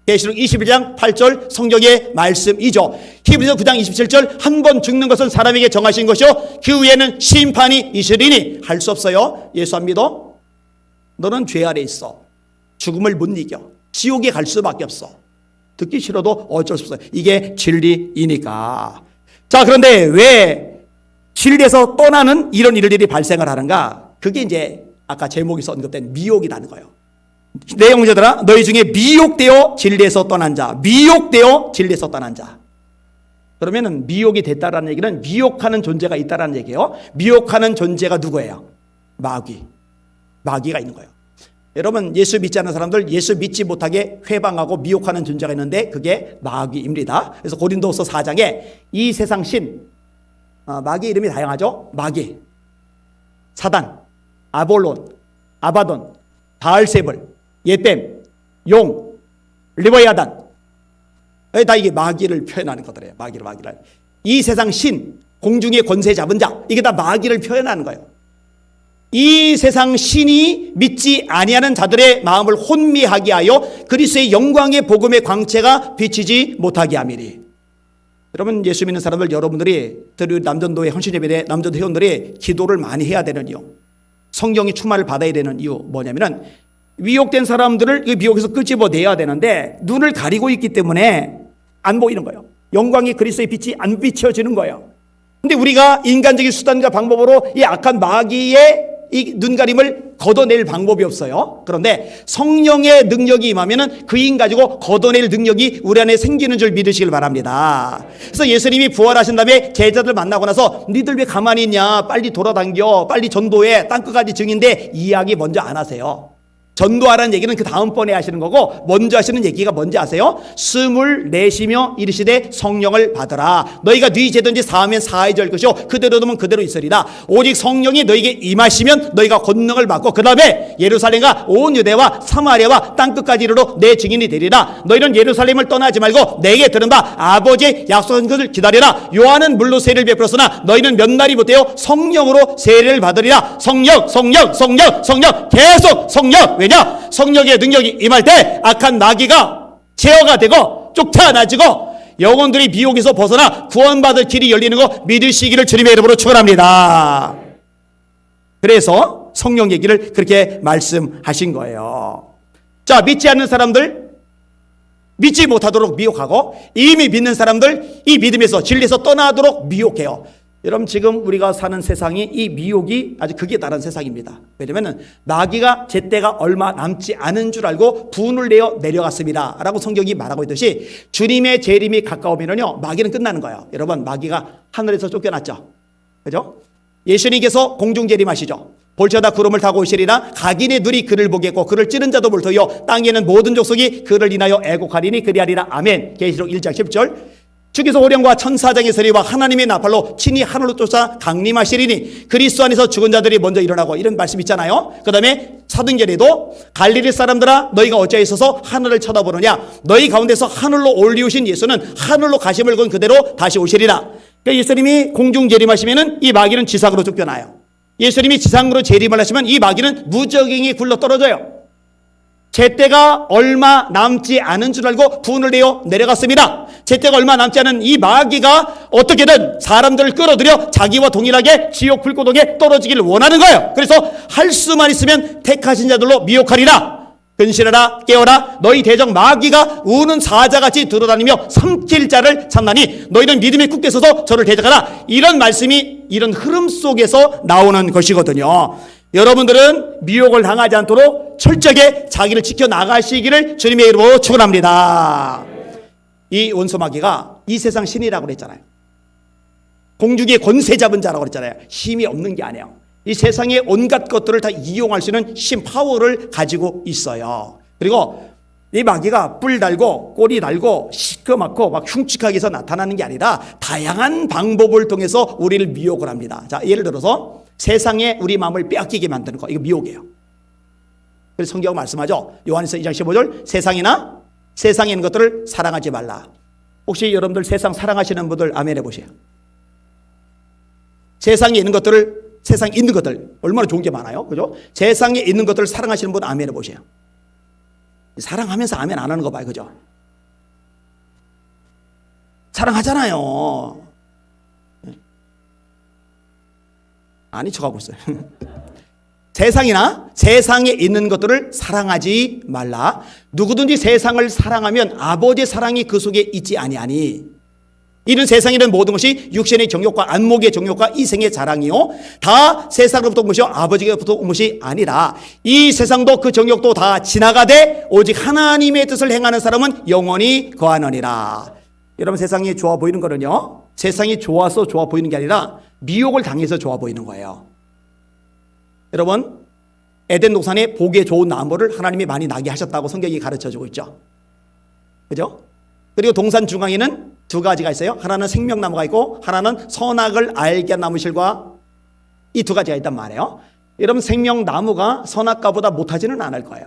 [SPEAKER 1] 계시록 21장 8절 성경의 말씀이죠. 히브리서 9장 27절 한 번 죽는 것은 사람에게 정하신 것이요 그 후에는 심판이 있으리니. 할 수 없어요. 예수 안 믿어? 너는 죄 아래 있어. 죽음을 못 이겨. 지옥에 갈 수밖에 없어. 듣기 싫어도 어쩔 수 없어요. 이게 진리이니까. 자, 그런데 왜 진리에서 떠나는 이런 일들이 발생을 하는가? 그게 이제 아까 제목에서 언급된 미혹이라는 거예요. 내 형제들아, 너희 중에 미혹되어 진리에서 떠난 자, 미혹되어 진리에서 떠난 자. 그러면은 미혹이 됐다라는 얘기는 미혹하는 존재가 있다라는 얘기예요. 미혹하는 존재가 누구예요? 마귀가 있는 거예요. 여러분, 예수 믿지 않는 사람들 예수 믿지 못하게 회방하고 미혹하는 존재가 있는데 그게 마귀입니다. 그래서 고린도후서 4장에 이 세상 신, 마귀 이름이 다양하죠. 마귀, 사단, 아볼론, 아바돈, 바알세불, 예뱀, 용, 리보야단, 다 이게 마귀를 표현하는 것들이에요. 마귀를. 이 세상 신, 공중의 권세 잡은 자, 이게 다 마귀를 표현하는 거예요. 이 세상 신이 믿지 아니하는 자들의 마음을 혼미하게 하여 그리스도의 영광의 복음의 광채가 비치지 못하게 함이니. 여러분, 예수 믿는 사람들, 여러분들이 남전도의 헌신예배대 남전도 회원들이 기도를 많이 해야 되는 이유, 성령의 충만을 받아야 되는 이유 뭐냐면은 미혹된 사람들을 이 미혹에서 끄집어내야 되는데 눈을 가리고 있기 때문에 안 보이는 거예요. 영광의 그리스도의 빛이 안 비춰지는 거예요. 근데 우리가 인간적인 수단과 방법으로 이 악한 마귀의 이 눈가림을 걷어낼 방법이 없어요. 그런데 성령의 능력이 임하면은 그 힘 가지고 걷어낼 능력이 우리 안에 생기는 줄 믿으시길 바랍니다. 그래서 예수님이 부활하신 다음에 제자들 만나고 나서 니들 왜 가만히 있냐, 빨리 돌아다녀, 빨리 전도해, 땅끝까지 증인데 이야기 먼저 안 하세요. 전도하라는 얘기는 그 다음번에 하시는 거고, 먼저 하시는 얘기가 뭔지 아세요? 숨을 내쉬며 이르시되 성령을 받으라. 너희가 네 죄든지 사하면 사해질 것이요 그대로 두면 그대로 있으리라. 오직 성령이 너희에게 임하시면 너희가 권능을 받고 그 다음에 예루살렘과 온 유대와 사마리아와 땅끝까지 이르러 내 증인이 되리라. 너희는 예루살렘을 떠나지 말고 내게 들은 바 아버지의 약속한 것을 기다리라. 요한은 물로 세례를 베풀었으나 너희는 몇 날이 못되어 성령으로 세례를 받으리라. 성령 계속 성령. 왜냐? 성령의 능력이 임할 때 악한 마귀가 제어가 되고 쫓아나지고 영혼들이 미혹에서 벗어나 구원받을 길이 열리는 거 믿으시기를 주님의 이름으로 축원합니다. 그래서 성령 얘기를 그렇게 말씀하신 거예요. 자, 믿지 않는 사람들 믿지 못하도록 미혹하고, 이미 믿는 사람들 이 믿음에서 진리에서 떠나도록 미혹해요. 여러분, 지금 우리가 사는 세상이 이 미혹이 아주 극에 달한 세상입니다. 왜냐하면 마귀가 제때가 얼마 남지 않은 줄 알고 분을 내어 내려갔습니다 라고 성경이 말하고 있듯이, 주님의 재림이 가까우면요 마귀는 끝나는 거예요. 여러분, 마귀가 하늘에서 쫓겨났죠. 그죠? 예수님께서 공중 재림하시죠. 볼지어다 구름을 타고 오시리라. 각인의 눈이 그를 보겠고 그를 찌른 자도 볼터요 땅에는 모든 족속이 그를 인하여 애곡하리니 그리하리라. 아멘. 계시록 1장 10절. 주께서 호령과 천사장의 소리와 하나님의 나팔로 친히 하늘로 쫓아 강림하시리니 그리스도 안에서 죽은 자들이 먼저 일어나고, 이런 말씀 있잖아요. 그 다음에 사도행전에도 갈릴리 사람들아 너희가 어찌하여 있어서 하늘을 쳐다보느냐. 너희 가운데서 하늘로 올리우신 예수는 하늘로 가심을 건 그대로 다시 오시리라. 그러니까 예수님이 공중 재림하시면은 이 마귀는 지상으로 쫓겨나요. 예수님이 지상으로 재림을 하시면 이 마귀는 무적행이 굴러 떨어져요. 제때가 얼마 남지 않은 줄 알고 분을 내어 내려갔습니다. 제때가 얼마 남지 않은 이 마귀가 어떻게든 사람들을 끌어들여 자기와 동일하게 지옥 불고동에 떨어지기를 원하는 거예요. 그래서 할 수만 있으면 택하신 자들로 미혹하리라. 근실하라 깨어라. 너희 대적 마귀가 우는 사자같이 들어다니며 삼킬 자를 찾나니 너희는 믿음에 굳게 서서 저를 대적하라. 이런 말씀이 이런 흐름 속에서 나오는 것이거든요. 여러분들은 미혹을 당하지 않도록 철저하게 자기를 지켜나가시기를 주님의 이름으로 축원합니다. 이 원소마귀가 이 세상 신이라고 그랬잖아요. 공중의 권세 잡은 자라고 그랬잖아요. 힘이 없는 게 아니에요. 이 세상의 온갖 것들을 다 이용할 수 있는 신 파워를 가지고 있어요. 그리고 이 마귀가 뿔 달고 꼬리 달고 시커멓고 막 흉측하게 해서 나타나는 게 아니라 다양한 방법을 통해서 우리를 미혹을 합니다. 자, 예를 들어서 세상에 우리 마음을 빼앗기게 만드는 거, 이거 미혹이에요. 그래서 성경 말씀하죠. 요한일서 2장 15절 세상에 있는 것들을 사랑하지 말라. 혹시 여러분들 세상 사랑하시는 분들 아멘 해보세요. 세상에 있는 것들을, 세상에 있는 것들 얼마나 좋은 게 많아요. 그죠? 세상에 있는 것들을 사랑하시는 분 아멘 해보세요. 사랑하면서 아멘 안 하는 거 봐요. 그죠? 사랑하잖아요. 아니 척하고 있어요. 세상이나 세상에 있는 것들을 사랑하지 말라. 누구든지 세상을 사랑하면 아버지의 사랑이 그 속에 있지 아니하니. 이는 세상에 있는 모든 것이 육신의 정욕과 안목의 정욕과 이생의 자랑이요 다 세상으로부터 온 것이요 아버지로부터 온 것이 아니라. 이 세상도 그 정욕도 다 지나가되 오직 하나님의 뜻을 행하는 사람은 영원히 거하느니라. 여러분, 세상이 좋아 보이는 거는요, 세상이 좋아서 좋아 보이는 게 아니라 미혹을 당해서 좋아 보이는 거예요. 여러분, 에덴 동산에 보기에 좋은 나무를 하나님이 많이 나게 하셨다고 성경이 가르쳐주고 있죠. 그죠? 그리고 동산 중앙에는 두 가지가 있어요. 하나는 생명나무가 있고 하나는 선악을 알게 한 나무실과, 이 두 가지가 있단 말이에요. 여러분, 생명나무가 선악과보다 못하지는 않을 거예요.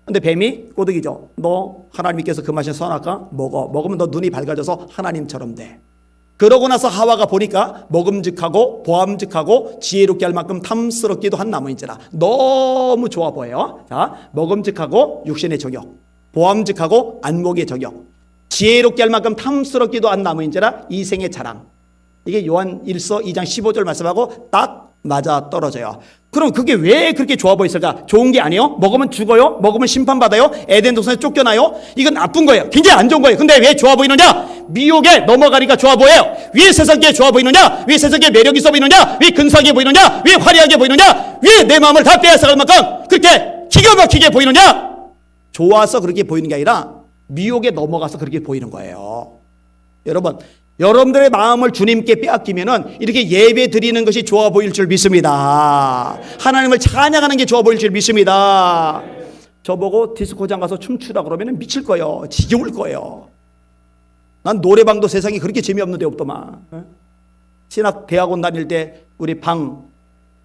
[SPEAKER 1] 근데 뱀이 꼬드기죠. 너 하나님께서 금하신 선악과 먹으면 너 눈이 밝아져서 하나님처럼 돼. 그러고 나서 하와가 보니까 먹음직하고 보암직하고 지혜롭게 할 만큼 탐스럽기도 한 나무인지라 너무 좋아 보여요. 자, 먹음직하고 육신의 정욕, 보암직하고 안목의 정욕, 지혜롭게 할 만큼 탐스럽기도 한 나무인지라 이생의 자랑. 이게 요한 1서 2장 15절 말씀하고 딱 맞아 떨어져요. 그럼 그게 왜 그렇게 좋아 보였을까? 좋은 게 아니에요? 먹으면 죽어요? 먹으면 심판받아요? 에덴 동산에 쫓겨나요? 이건 나쁜 거예요. 굉장히 안 좋은 거예요. 근데 왜 좋아 보이느냐? 미혹에 넘어가니까 좋아 보여요. 왜 세상에 좋아 보이느냐? 왜 세상에 매력 있어 보이느냐? 왜 근사하게 보이느냐? 왜 화려하게 보이느냐? 왜 내 마음을 다 빼앗아갈 만큼 그렇게 기가 막히게 보이느냐? 좋아서 그렇게 보이는 게 아니라 미혹에 넘어가서 그렇게 보이는 거예요. 여러분, 여러분들의 마음을 주님께 빼앗기면은 이렇게 예배 드리는 것이 좋아 보일 줄 믿습니다. 하나님을 찬양하는 게 좋아 보일 줄 믿습니다. 저보고 디스코장 가서 춤추라 그러면 미칠 거예요. 지겨울 거예요. 난 노래방도 세상에 그렇게 재미없는 데 없더만. 신학 대학원 다닐 때 우리 방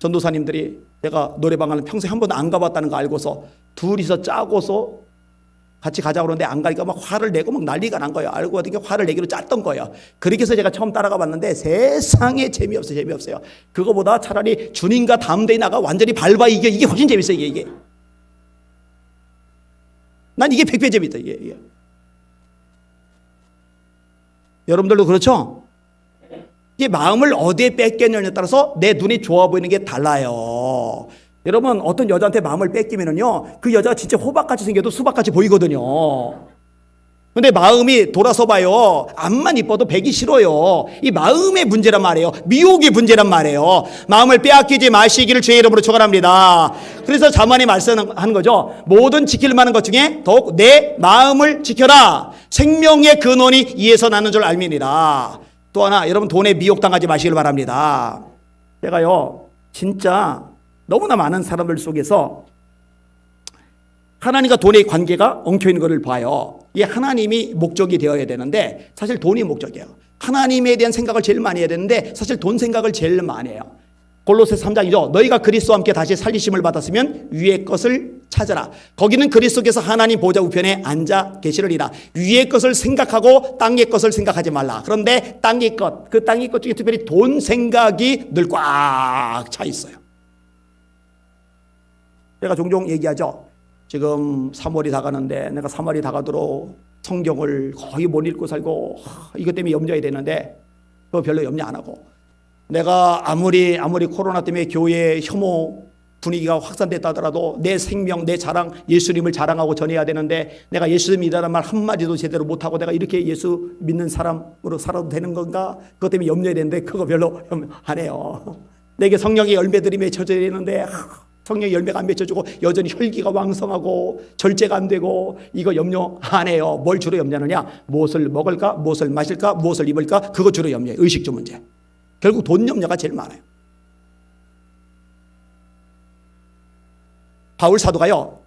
[SPEAKER 1] 전도사님들이 제가 노래방을 평생 한 번도 안 가봤다는 거 알고서 둘이서 짜고서 같이 가자고 그러는데 안 가니까 막 화를 내고 막 난리가 난 거예요. 알고 보니까 화를 내기로 짰던 거예요. 그렇게 해서 제가 처음 따라가 봤는데 세상에 재미없어요. 그거보다 차라리 주님과 담대히 나가 완전히 밟아 이게 훨씬 재밌어요. 이게. 난 이게 100배 재밌다. 이게. 여러분들도 그렇죠? 이게 마음을 어디에 뺏겼느냐에 따라서 내 눈이 좋아 보이는 게 달라요. 여러분 어떤 여자한테 마음을 뺏기면은요 그 여자가 진짜 호박같이 생겨도 수박같이 보이거든요. 근데 마음이 돌아서 봐요. 앞만 이뻐도 배기 싫어요. 이 마음의 문제란 말이에요. 미혹의 문제란 말이에요. 마음을 빼앗기지 마시기를 주의 이름으로 축원합니다. 그래서 자문이 말씀하는 거죠. 모든 지킬 만한 것 중에 더욱 내 마음을 지켜라. 생명의 근원이 이에서 나는 줄 알미니라. 또 하나 여러분 돈에 미혹당하지 마시길 바랍니다. 제가요 진짜 너무나 많은 사람들 속에서 하나님과 돈의 관계가 엉켜있는 것을 봐요. 이게 하나님이 목적이 되어야 되는데 사실 돈이 목적이에요. 하나님에 대한 생각을 제일 많이 해야 되는데 사실 돈 생각을 제일 많이 해요. 골로새 3장이죠. 너희가 그리스도와 함께 다시 살리심을 받았으면 위의 것을 찾아라. 거기는 그리스도께서 하나님 보좌 우편에 앉아 계시리라. 위의 것을 생각하고 땅의 것을 생각하지 말라. 그런데 땅의 것, 그 땅의 것 중에 특별히 돈 생각이 늘 꽉 차 있어요. 제가 종종 얘기하죠. 지금 3월이 다가는데 내가 3월이 다가도록 성경을 거의 못 읽고 살고 이것 때문에 염려해야 되는데 그거 별로 염려 안 하고 내가 아무리 코로나 때문에 교회 혐오 분위기가 확산됐다 하더라도 내 생명, 내 자랑, 예수님을 자랑하고 전해야 되는데 내가 예수님이라는 말 한마디도 제대로 못하고 내가 이렇게 예수 믿는 사람으로 살아도 되는 건가? 그것 때문에 염려해야 되는데 그거 별로 안 해요. 내게 성령의 열매들이 맺혀져야 되는데 성령의 열매가 안 맺혀지고 여전히 혈기가 왕성하고 절제가 안 되고 이거 염려 안 해요. 뭘 주로 염려하느냐? 무엇을 먹을까? 무엇을 마실까? 무엇을 입을까? 그거 주로 염려해요. 의식주 문제. 결국 돈 염려가 제일 많아요. 바울 사도가요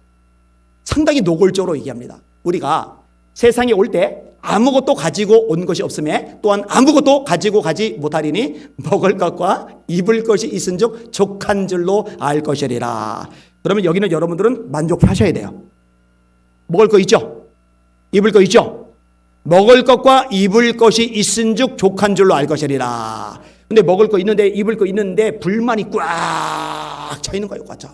[SPEAKER 1] 상당히 노골적으로 얘기합니다. 우리가 세상에 올 때 아무것도 가지고 온 것이 없음에 또한 아무것도 가지고 가지 못하리니 먹을 것과 입을 것이 있은즉 족한 줄로 알 것이리라. 그러면 여기는 여러분들은 만족하셔야 돼요. 먹을 거 있죠? 입을 거 있죠? 먹을 것과 입을 것이 있은즉 족한 줄로 알 것이리라. 근데 먹을 거 있는데 입을 거 있는데 불만이 꽉 차 있는 거예요. 꽉 차.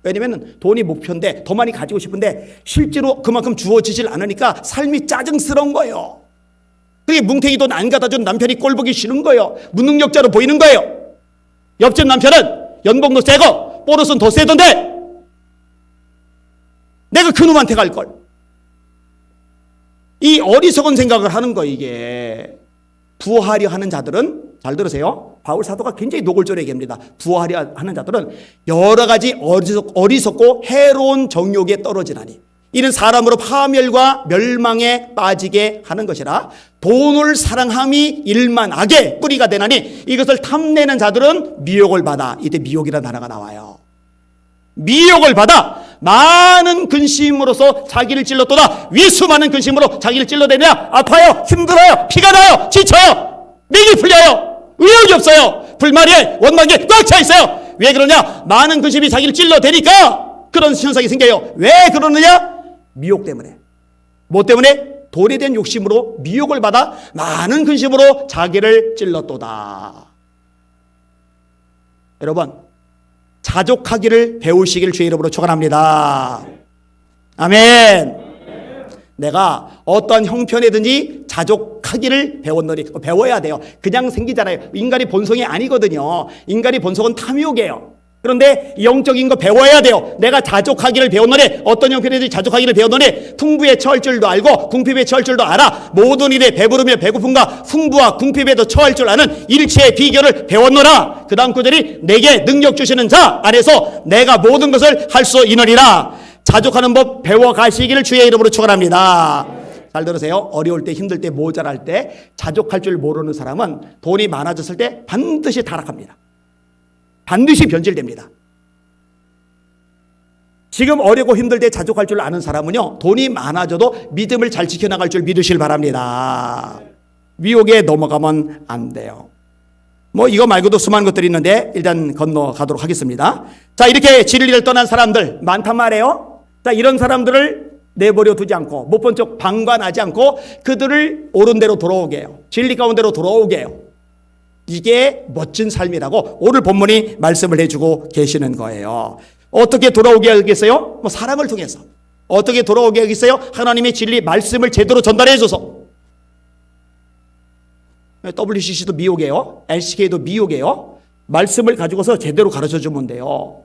[SPEAKER 1] 왜냐면 돈이 목표인데 더 많이 가지고 싶은데 실제로 그만큼 주어지질 않으니까 삶이 짜증스러운 거예요. 그게 뭉탱이 돈 안 갖다 준 남편이 꼴보기 싫은 거예요. 무능력자로 보이는 거예요. 옆집 남편은 연봉도 세고 보너스는 더 세던데 내가 그놈한테 갈걸. 이 어리석은 생각을 하는 거예요. 이게 부하려 하는 자들은 잘 들으세요. 바울 사도가 굉장히 노골적으로 얘기합니다. 부하려 하는 자들은 여러 가지 어리석고 해로운 정욕에 떨어지나니 이는 사람으로 파멸과 멸망에 빠지게 하는 것이라. 돈을 사랑함이 일만 악의 뿌리가 되나니 이것을 탐내는 자들은 미혹을 받아. 이때 미혹이라는 단어가 나와요. 미혹을 받아 많은 근심으로서 자기를 찔렀도다. 위수 많은 근심으로 자기를 찔러대냐? 아파요, 힘들어요, 피가 나요, 지쳐요, 맥이 풀려요, 의욕이 없어요, 불만에 원망에 꽉 차 있어요. 왜 그러냐? 많은 근심이 자기를 찔러대니까 그런 현상이 생겨요. 왜 그러느냐? 미혹 때문에. 뭐 때문에? 돈에 대한 욕심으로 미혹을 받아 많은 근심으로 자기를 찔렀도다. 여러분, 자족하기를 배우시기를 주의 이름으로 축원합니다. 아멘. 내가 어떤 형편이든지 자족하기를 배웠노니. 배워야 돼요. 그냥 생기잖아요. 인간이 본성이 아니거든요. 인간이 본성은 탐욕이에요. 그런데 영적인 거 배워야 돼요. 내가 자족하기를 배웠노니. 어떤 형편이든지 자족하기를 배웠노니 풍부에 처할 줄도 알고 궁핍에 처할 줄도 알아. 모든 일에 배부르며 배고픔과 풍부와 궁핍에도 처할 줄 아는 일체의 비결을 배웠노라. 그 다음 구절이 내게 능력 주시는 자 안에서 내가 모든 것을 할 수 있느니라. 자족하는 법 배워가시기를 주의 이름으로 축원합니다. 잘 들으세요. 어려울 때, 힘들 때, 모자랄 때 자족할 줄 모르는 사람은 돈이 많아졌을 때 반드시 타락합니다. 반드시 변질됩니다. 지금 어렵고 힘들 때 자족할 줄 아는 사람은요, 돈이 많아져도 믿음을 잘 지켜나갈 줄 믿으실 바랍니다. 미혹에 넘어가면 안 돼요. 뭐 이거 말고도 수많은 것들이 있는데 일단 건너가도록 하겠습니다. 자, 이렇게 진리를 떠난 사람들 많단 말이에요. 자, 이런 사람들을 내버려 두지 않고 못 본 척 방관하지 않고 그들을 옳은 대로 돌아오게 해요. 진리 가운데로 돌아오게 해요. 이게 멋진 삶이라고 오늘 본문이 말씀을 해주고 계시는 거예요. 어떻게 돌아오게 하겠어요? 뭐 사랑을 통해서. 어떻게 돌아오게 하겠어요? 하나님의 진리 말씀을 제대로 전달해 줘서. WCC도 미혹이에요. LCK도 미혹이에요. 말씀을 가지고서 제대로 가르쳐 주면 돼요.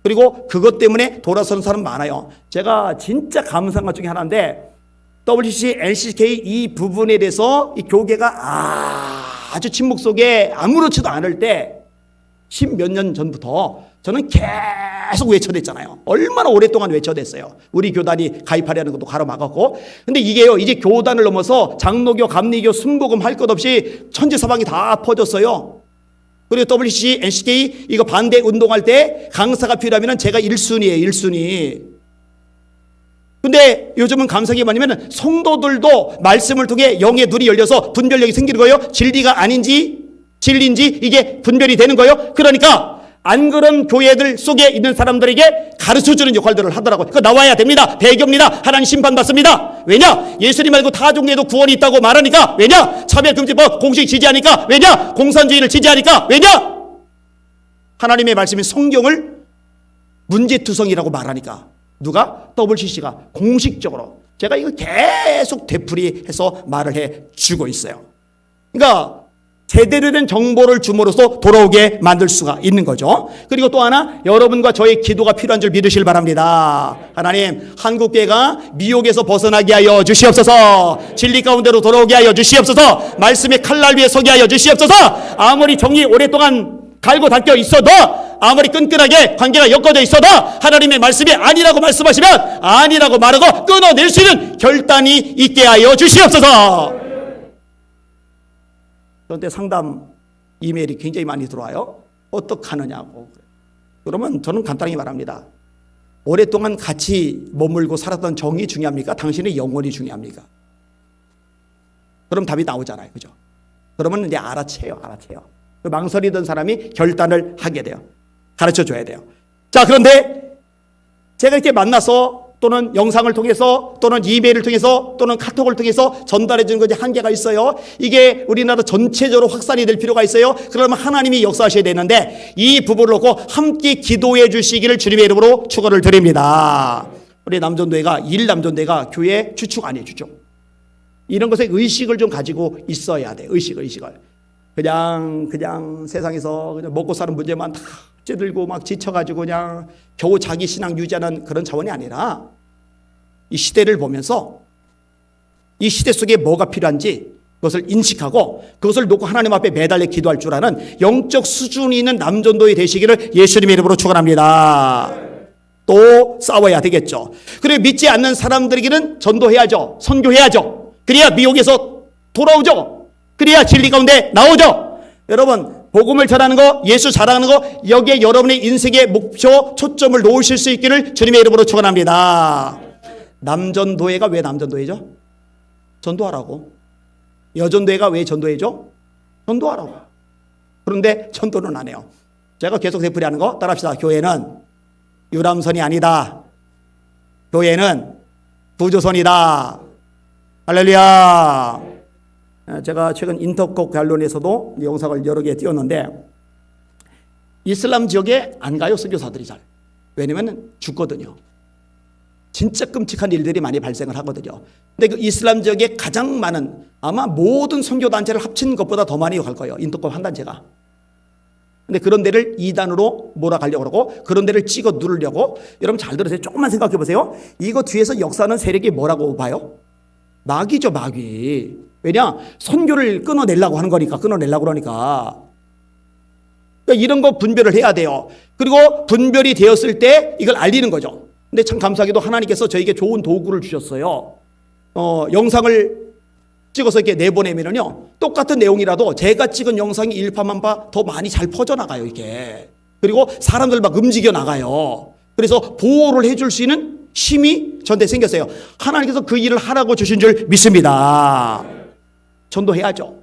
[SPEAKER 1] 그리고 그것 때문에 돌아서는 사람 많아요. 제가 진짜 감사한 것 중에 하나인데 WCC, LCK 이 부분에 대해서 이 교계가 아주 침묵 속에 아무렇지도 않을 때 10몇 년 전부터 저는 계속 외쳐댔잖아요. 얼마나 오랫동안 외쳐댔어요. 우리 교단이 가입하려는 것도 가로막았고. 근데 이게요, 이제 교단을 넘어서 장로교, 감리교, 순복음 할 것 없이 천지사방이 다 퍼졌어요. 그리고 WCC, NCK 이거 반대 운동할 때 강사가 필요하면 제가 1순위예요. 1순위. 근데 요즘은 감사한 게 뭐냐면 성도들도 말씀을 통해 영의 눈이 열려서 분별력이 생기는 거예요. 진리가 아닌지 진리인지 이게 분별이 되는 거예요. 그러니까 안 그런 교회들 속에 있는 사람들에게 가르쳐주는 역할들을 하더라고요. 그거 나와야 됩니다. 배교입니다. 하나님 심판받습니다. 왜냐? 예수님 말고 타종교에도 구원이 있다고 말하니까. 왜냐? 차별금지법 공식 지지하니까. 왜냐? 공산주의를 지지하니까. 왜냐? 하나님의 말씀인 성경을 문제투성이라고 말하니까. 누가? WCC가 공식적으로. 제가 이거 계속 되풀이해서 말을 해주고 있어요. 그러니까 제대로 된 정보를 줌으로써 돌아오게 만들 수가 있는 거죠. 그리고 또 하나, 여러분과 저의 기도가 필요한 줄 믿으실 바랍니다. 하나님, 한국교회가 미혹에서 벗어나게 하여 주시옵소서. 진리 가운데로 돌아오게 하여 주시옵소서. 말씀의 칼날 위에 서게 하여 주시옵소서. 아무리 정이 오랫동안 갈고 닦여 있어도, 아무리 끈끈하게 관계가 엮어져 있어도 하나님의 말씀이 아니라고 말씀하시면 아니라고 말하고 끊어낼 수 있는 결단이 있게 하여 주시옵소서. 그런데 상담 이메일이 굉장히 많이 들어와요. 어떡하느냐고. 그러면 저는 간단히 말합니다. 오랫동안 같이 머물고 살았던 정이 중요합니까? 당신의 영혼이 중요합니까? 그럼 답이 나오잖아요. 그죠? 그러면 이제 알아채요. 그 망설이던 사람이 결단을 하게 돼요. 가르쳐 줘야 돼요. 자, 그런데 제가 이렇게 만나서 또는 영상을 통해서 또는 이메일을 통해서 또는 카톡을 통해서 전달해 주는 것이 한계가 있어요. 이게 우리나라 전체적으로 확산이 될 필요가 있어요. 그러면 하나님이 역사하셔야 되는데 이 부분을 놓고 함께 기도해 주시기를 주님의 이름으로 축원을 드립니다. 우리 남전도회가 일남전도회가 교회 주축 아니에요. 주축. 이런 것에 의식을 좀 가지고 있어야 돼. 의식을. 그냥 세상에서 그냥 먹고 사는 문제만 다 찌들고 막 지쳐가지고 그냥 겨우 자기 신앙 유지하는 그런 차원이 아니라 이 시대를 보면서 이 시대 속에 뭐가 필요한지 그것을 인식하고 그것을 놓고 하나님 앞에 매달려 기도할 줄 아는 영적 수준이 있는 남전도회 되시기를 예수님의 이름으로 축원합니다. 또 싸워야 되겠죠. 그리고 믿지 않는 사람들에게는 전도해야죠. 선교해야죠. 그래야 미혹에서 돌아오죠. 그래야 진리 가운데 나오죠. 여러분, 복음을 전하는 거, 예수 자랑하는 거, 여기에 여러분의 인생의 목표, 초점을 놓으실 수 있기를 주님의 이름으로 축원합니다. 남전도회가 왜 남전도회죠? 전도하라고. 여전도회가 왜 전도회죠? 전도하라고. 그런데 전도는 안 해요. 제가 계속 되풀이하는 거 따라합시다. 교회는 유람선이 아니다. 교회는 구조선이다. 할렐루야. 제가 최근 인터콕 변론에서도 영상을 여러 개 띄웠는데 이슬람 지역에 안 가요. 선교사들이 잘. 왜냐면 죽거든요. 진짜 끔찍한 일들이 많이 발생을 하거든요. 근데 그 이슬람 지역에 가장 많은 아마 모든 선교단체를 합친 것보다 더 많이 갈 거예요. 인터콕 한 단체가. 근데 그런 데를 2단으로 몰아가려고 그러고 그런 데를 찍어 누르려고. 여러분 잘 들으세요. 조금만 생각해 보세요. 이거 뒤에서 역사하는 세력이 뭐라고 봐요? 마귀죠, 마귀. 왜냐? 선교를 끊어내려고 하는 거니까, 끊어내려고 그러니까. 그러니까 이런 거 분별을 해야 돼요. 그리고 분별이 되었을 때 이걸 알리는 거죠. 근데 참 감사하게도 하나님께서 저에게 좋은 도구를 주셨어요. 영상을 찍어서 이렇게 내보내면요, 똑같은 내용이라도 제가 찍은 영상이 일파만파 더 많이 잘 퍼져나가요, 이게. 그리고 사람들 막 움직여 나가요. 그래서 보호를 해줄 수 있는 힘이 저한테 생겼어요. 하나님께서 그 일을 하라고 주신 줄 믿습니다. 전도해야죠.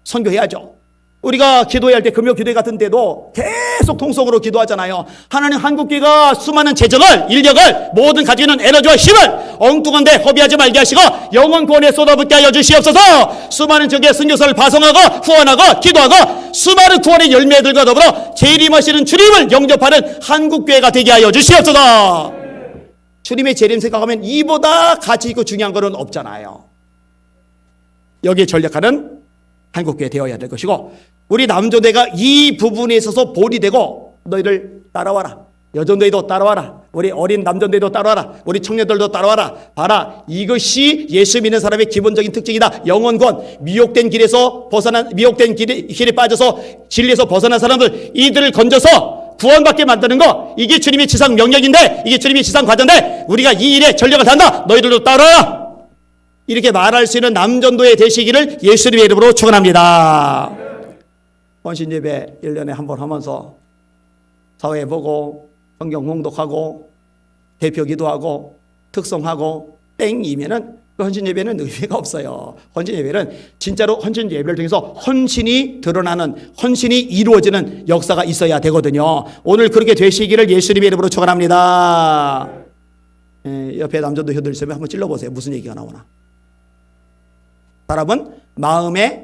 [SPEAKER 1] 선교해야죠. 우리가 기도할 때, 금요 기도 같은 데도 계속 통성으로 기도하잖아요. 하나님, 한국교회가 수많은 재정을, 인력을, 모든 가지고 있는 에너지와 힘을 엉뚱한데 허비하지 말게 하시고 영혼 구원에 쏟아붓게 하여 주시옵소서. 수많은 적의 선교사를 파송하고 후원하고 기도하고 수많은 구원의 열매들과 더불어 재림하시는 주님을 영접하는 한국교회가 되게 하여 주시옵소서. 주님의 재림 생각하면 이보다 가치 있고 중요한 것은 없잖아요. 여기에 전략하는 한국교회 되어야 될 것이고, 우리 남조대가 이 부분에 있어서 본이 되고, 너희들 따라와라, 여전도에도 따라와라, 우리 어린 남전도에도 따라와라, 우리 청년들도 따라와라. 봐라, 이것이 예수 믿는 사람의 기본적인 특징이다. 영혼권, 미혹된 길에 빠져서 진리에서 벗어난 사람들, 이들을 건져서 구원받게 만드는 거, 이게 주님의 지상 명령인데, 이게 주님의 지상 과제인데, 우리가 이 일에 전력을 다한다. 너희들도 따라와라. 이렇게 말할 수 있는 남전도의 되시기를 예수님의 이름으로 축원합니다. 헌신 예배 1년에 한 번 하면서 사회 보고 성경 봉독하고 대표 기도하고 특성하고 땡이면은 그 헌신 예배는 의미가 없어요. 헌신 예배는 진짜로 헌신 예배를 통해서 헌신이 드러나는, 헌신이 이루어지는 역사가 있어야 되거든요. 오늘 그렇게 되시기를 예수님의 이름으로 축원합니다. 옆에 남전도 효들 있으면 한번 찔러보세요. 무슨 얘기가 나오나. 사람은 마음에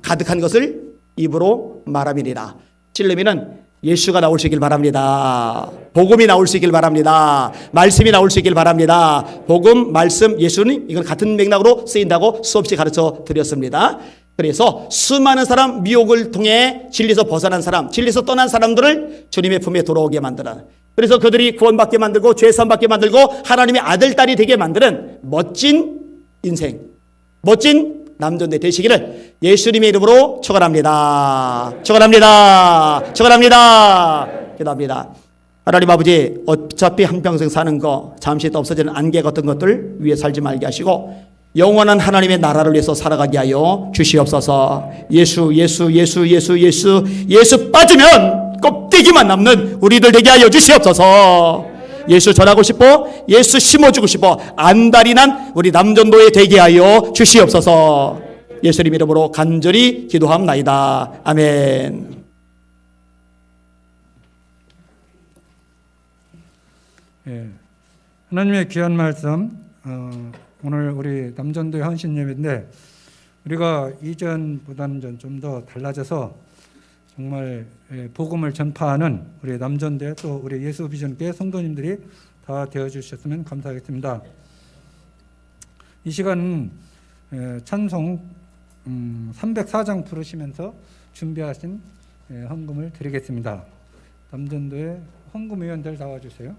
[SPEAKER 1] 가득한 것을 입으로 말함이니라. 찔르면은 예수가 나올 수 있길 바랍니다. 복음이 나올 수 있길 바랍니다. 말씀이 나올 수 있길 바랍니다. 복음, 말씀, 예수님, 이건 같은 맥락으로 쓰인다고 수없이 가르쳐 드렸습니다. 그래서 수많은 사람, 미혹을 통해 진리에서 벗어난 사람, 진리에서 떠난 사람들을 주님의 품에 돌아오게 만드는, 그래서 그들이 구원받게 만들고 죄사함받게 만들고 하나님의 아들, 딸이 되게 만드는 멋진 인생, 멋진 남전대 되시기를 예수님의 이름으로 축원합니다. 축원합니다. 축원합니다. 기도합니다. 하나님 아버지, 어차피 한평생 사는 거, 잠시 있다 없어지는 안개 같은 것들 위해 살지 말게 하시고 영원한 하나님의 나라를 위해서 살아가게 하여 주시옵소서. 예수 빠지면 껍데기만 남는 우리들 되게 하여 주시옵소서. 예수 전하고 싶어, 예수 심어주고 싶어, 안달이 난 우리 남전도에 되게 하여 주시옵소서. 예수님 이름으로 간절히 기도합나이다. 아멘.
[SPEAKER 2] 예, 하나님의 귀한 말씀, 오늘 우리 남전도의 헌신 예배인데 우리가 이전보다는 좀 더 달라져서 정말 복음을 전파하는 우리 남전대, 또 우리 예수 비전교회 성도님들이 다 되어주셨으면 감사하겠습니다. 이 시간은 찬송 304장 부르시면서 준비하신 헌금을 드리겠습니다. 남전도의 헌금위원들 나와주세요.